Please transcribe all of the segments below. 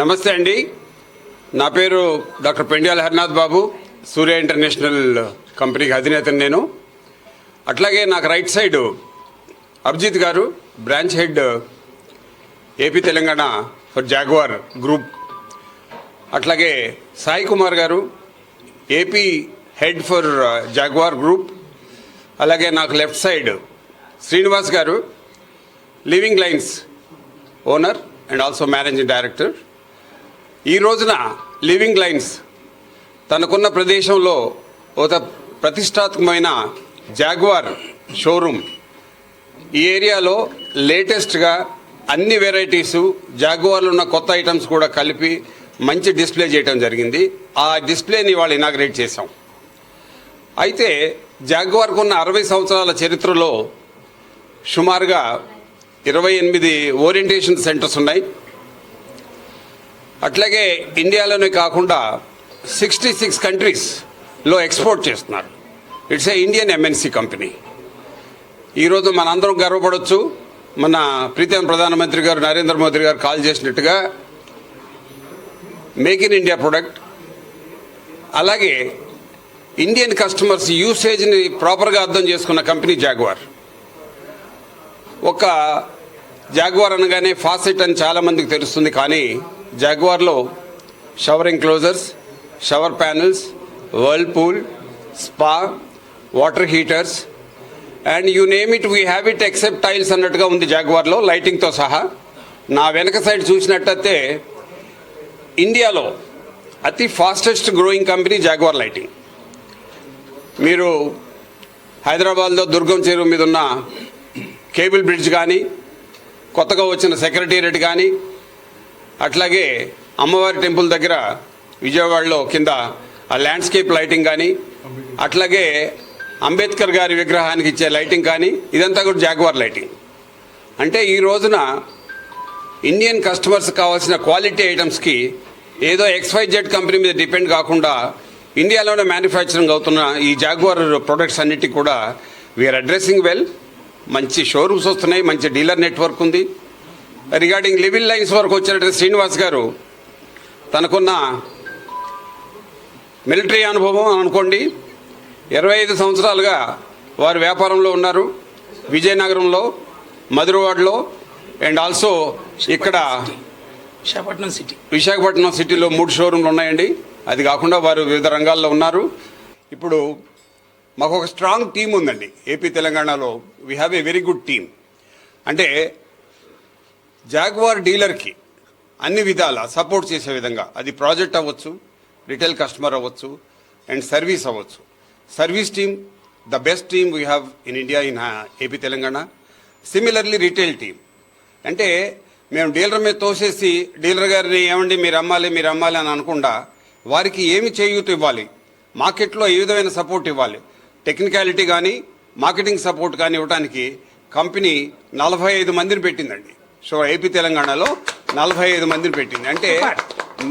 నమస్తే అండి. నా పేరు డాక్టర్ పెండ్యాల హరినాథ్ బాబు. సూర్య ఇంటర్నేషనల్ కంపెనీకి అధినేతను నేను. అట్లాగే నాకు రైట్ సైడ్ అభిజిత్ గారు, branch head AP Telangana for jaguar group. అట్లాగే సాయి కుమార్ గారు, AP head for jaguar group. అలాగే నాకు లెఫ్ట్ సైడ్ శ్రీనివాస్ గారు, living lines owner and also managing director. ఈ రోజున లివింగ్ లైన్స్ తనకున్న ప్రదేశంలో ఒక ప్రతిష్టాత్మకమైన జాగ్వార్ షోరూమ్, ఈ ఏరియాలో లేటెస్ట్గా అన్ని వెరైటీసు జాగ్వార్లో ఉన్న కొత్త ఐటమ్స్ కూడా కలిపి మంచి డిస్ప్లే చేయడం జరిగింది. ఆ డిస్ప్లేని వాళ్ళు ఇనాగ్రేట్ చేశాం. అయితే జాగ్వార్కు ఉన్న 60 సంవత్సరాల చరిత్రలో సుమారుగా 28 ఓరియంటేషన్ సెంటర్స్ ఉన్నాయి. అట్లాగే ఇండియాలోనే కాకుండా 66 కంట్రీస్లో ఎక్స్పోర్ట్ చేస్తున్నారు. It's a Indian MNC company. ఈరోజు మనందరం గర్వపడవచ్చు. మన ప్రీతం ప్రధానమంత్రి గారు నరేంద్ర మోదీ గారు కాల్ చేసినట్టుగా మేక్ ఇన్ ఇండియా ప్రొడక్ట్, అలాగే ఇండియన్ కస్టమర్స్ యూసేజ్ని ప్రాపర్గా అర్థం చేసుకున్న కంపెనీ జాగ్వార్. ఒక జాగ్వార్ అనగానే ఫాసెట్ అని చాలామందికి తెలుస్తుంది, కానీ జాగ్వార్లో shower enclosures, shower panels, whirlpool, spa, water heaters and you name it we have it except tiles అన్నట్టుగా ఉంది జాగ్వార్లో, లైటింగ్తో సహా. నా వెనక సైడ్ చూసినట్టయితే ఇండియాలో అతి fastest growing company jaguar lighting. మీరు హైదరాబాద్లో దుర్గం చెరువు మీద ఉన్న కేబుల్ బ్రిడ్జ్ కానీ, కొత్తగా వచ్చిన సెక్రటేరియట్ కానీ, అట్లాగే అమ్మవారి టెంపుల్ దగ్గర విజయవాడలో కింద ఆ ల్యాండ్స్కేప్ లైటింగ్ కానీ, అట్లాగే అంబేద్కర్ గారి విగ్రహానికి ఇచ్చే లైటింగ్ కానీ, ఇదంతా కూడా జాగ్వార్ లైటింగ్. అంటే ఈ రోజున ఇండియన్ కస్టమర్స్ కావాల్సిన క్వాలిటీ ఐటమ్స్కి ఏదో XYZ కంపెనీ మీద డిపెండ్ కాకుండా ఇండియాలోనే మ్యానుఫ్యాక్చరింగ్ అవుతున్న ఈ జాగ్వార్ ప్రొడక్ట్స్ అన్నిటికీ కూడా వీఆర్ అడ్రస్సింగ్ వెల్. మంచి షోరూమ్స్ వస్తున్నాయి, మంచి డీలర్ నెట్వర్క్ ఉంది. రిగార్డింగ్ లివింగ్ లైన్స్ వరకు వచ్చినట్టు శ్రీనివాస్ గారు తనకున్న మిలిటరీ అనుభవం అనుకోండి, 25 సంవత్సరాలుగా వారు వ్యాపారంలో ఉన్నారు. విజయనగరంలో, మధురవాడలో అండ్ ఆల్సో ఇక్కడ విశాఖపట్నం సిటీలో 3 షోరూమ్లు ఉన్నాయండి. అది కాకుండా వారు వివిధ రంగాల్లో ఉన్నారు. ఇప్పుడు మాకు ఒక స్ట్రాంగ్ టీం ఉందండి ఏపీ తెలంగాణలో. We have a very good team. అంటే జాగ్వార్ డీలర్కి అన్ని విధాల సపోర్ట్ చేసే విధంగా, అది ప్రాజెక్ట్ అవ్వచ్చు, రిటైల్ కస్టమర్ అవ్వచ్చు అండ్ సర్వీస్ అవ్వచ్చు. Service team the best team we have in India, in AP Telangana. Similarly retail team అంటే మేము డీలర్ మీద తోసేసి డీలర్ గారిని ఏమండి మీరు అమ్మాలి అని అనకుండా వారికి ఏమి చేయూత ఇవ్వాలి, మార్కెట్లో ఏ విధమైన సపోర్ట్ ఇవ్వాలి, టెక్నికాలిటీ కానీ మార్కెటింగ్ సపోర్ట్ కానీ ఇవ్వడానికి కంపెనీ 45 మందిని పెట్టిందండి. సో ఏపీ తెలంగాణలో 45 మందిని పెట్టింది. అంటే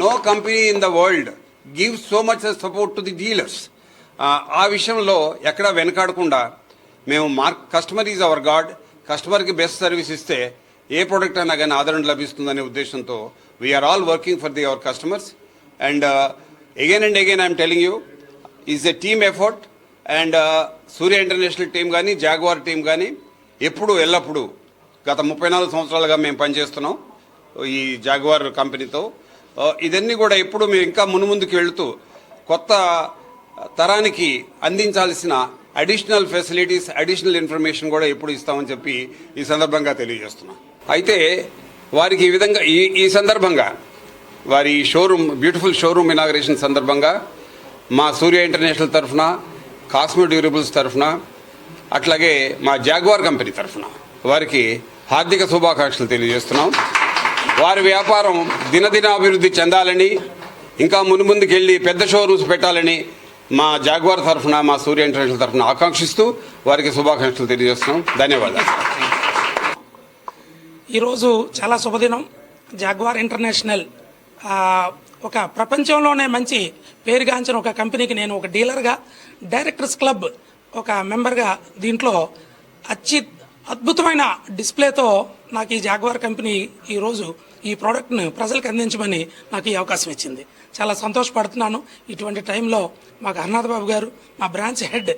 no company in the world give so much support to the dealers. ఆ విషయంలో ఎక్కడా వెనకాడకుండా మేము కస్టమర్ ఈజ్ అవర్ గాడ్, కస్టమర్కి బెస్ట్ సర్వీస్ ఇస్తే ఏ ప్రోడక్ట్ అయినా కానీ ఆదరణ లభిస్తుందనే ఉద్దేశంతో we're all working for the our customers. And again and again I'm telling you is a team effort. And Surya international team కానీ జాగ్వార్ టీం కానీ ఎల్లప్పుడూ గత 34 సంవత్సరాలుగా మేము పనిచేస్తున్నాం ఈ జాగ్వార్ కంపెనీతో. ఇదన్నీ కూడా ఎప్పుడు మేము ఇంకా ముందుకు వెళుతూ కొత్త తరానికి అందించాల్సిన అడిషనల్ ఫెసిలిటీస్, అడిషనల్ ఇన్ఫర్మేషన్ కూడా ఎప్పుడు ఇస్తామని చెప్పి ఈ సందర్భంగా తెలియజేస్తున్నాం. అయితే వారికి ఈ విధంగా ఈ సందర్భంగా వారి షోరూమ్, బ్యూటిఫుల్ షోరూమ్ ఇనాగ్రేషన్ సందర్భంగా మా సూర్య ఇంటర్నేషనల్ తరఫున, కాస్మో డ్యూరబుల్స్ తరఫున, అట్లాగే మా జాగ్వార్ కంపెనీ తరఫున వారికి హార్దిక శుభాకాంక్షలు తెలియజేస్తున్నాం. వారి వ్యాపారం దినదినాభివృద్ధి చెందాలని, ఇంకా ముందుకెళ్ళి పెద్ద షోరూమ్స్ పెట్టాలని మా జాగ్వార్ తరఫున, మా సూర్య ఇంటర్నేషనల్ తరఫున ఆకాంక్షిస్తూ వారికి శుభాకాంక్షలు తెలియజేస్తున్నాం. ధన్యవాదాలు. ఈరోజు చాలా శుభదినం. జాగ్వార్ ఇంటర్నేషనల్ ఒక ప్రపంచంలోనే మంచి పేరుగాంచిన ఒక కంపెనీకి నేను ఒక డీలర్గా, డైరెక్టర్స్ క్లబ్ ఒక మెంబర్గా దీంట్లో అద్భుతమైన డిస్ప్లేతో నాకు ఈ జాగ్వార్ కంపెనీ ఈరోజు ఈ ప్రోడక్ట్ను ప్రజలకు అందించమని నాకు ఈ అవకాశం ఇచ్చింది. చాలా సంతోషపడుతున్నాను. ఇటువంటి టైంలో మాకు హర్నాథ్ బాబు గారు, మా బ్రాంచ్ హెడ్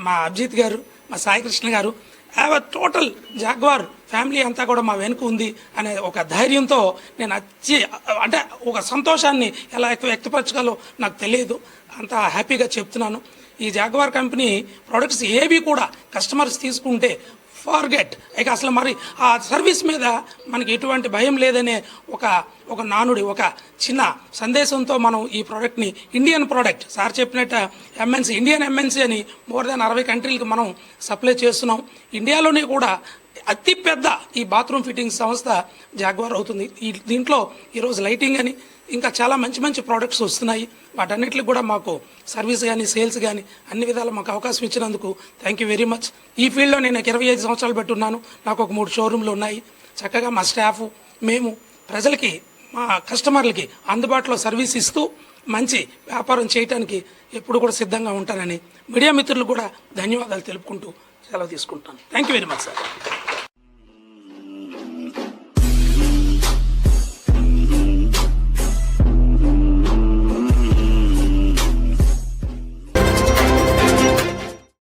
మా అభిజిత్ గారు, మా సాయికృష్ణ గారు, టోటల్ జాగ్వార్ ఫ్యామిలీ అంతా కూడా మా వెనుక ఉంది అనే ఒక ధైర్యంతో నేను అంటే ఒక సంతోషాన్ని ఎలా వ్యక్తపరచగలో నాకు తెలియదు. అంత హ్యాపీగా చెప్తున్నాను. ఈ జాగ్వార్ కంపెనీ ప్రొడక్ట్స్ ఏవి కూడా కస్టమర్స్ తీసుకుంటే ఫార్గెట్ ఇక అసలు మరి ఆ సర్వీస్ మీద మనకి ఎటువంటి భయం లేదనే ఒక నానుడి, ఒక చిన్న సందేశంతో మనం ఈ ప్రోడక్ట్ని ఇండియన్ ప్రోడక్ట్ సార్ చెప్పినట్టు ఎంఎన్సీ, ఇండియన్ ఎంఎన్సీ అని మోర్ దాన్ 60 కంట్రీలకు మనం సప్లై చేస్తున్నాం. ఇండియాలోనే కూడా అతిపెద్ద ఈ బాత్రూమ్ ఫిట్టింగ్ సంస్థ జాగ్వార్ అవుతుంది. దీంట్లో ఈరోజు లైటింగ్ అని ఇంకా చాలా మంచి మంచి ప్రోడక్ట్స్ వస్తున్నాయి. వాటన్నిటికి కూడా మాకు సర్వీస్ కానీ సేల్స్ కానీ అన్ని విధాలు మాకు అవకాశం ఇచ్చినందుకు థ్యాంక్ యూ వెరీ మచ్. ఈ ఫీల్డ్లో నేను 25 సంవత్సరాలు పెట్టున్నాను. నాకు ఒక 3 షోరూమ్లు ఉన్నాయి. చక్కగా మా స్టాఫ్ మేము ప్రజలకి, మా కస్టమర్లకి అందుబాటులో సర్వీస్ ఇస్తూ మంచి వ్యాపారం చేయడానికి ఎప్పుడు కూడా సిద్ధంగా ఉంటానని మీడియా మిత్రులు కూడా ధన్యవాదాలు తెలుపుకుంటూ సెలవు తీసుకుంటాను. Thank you very much sir.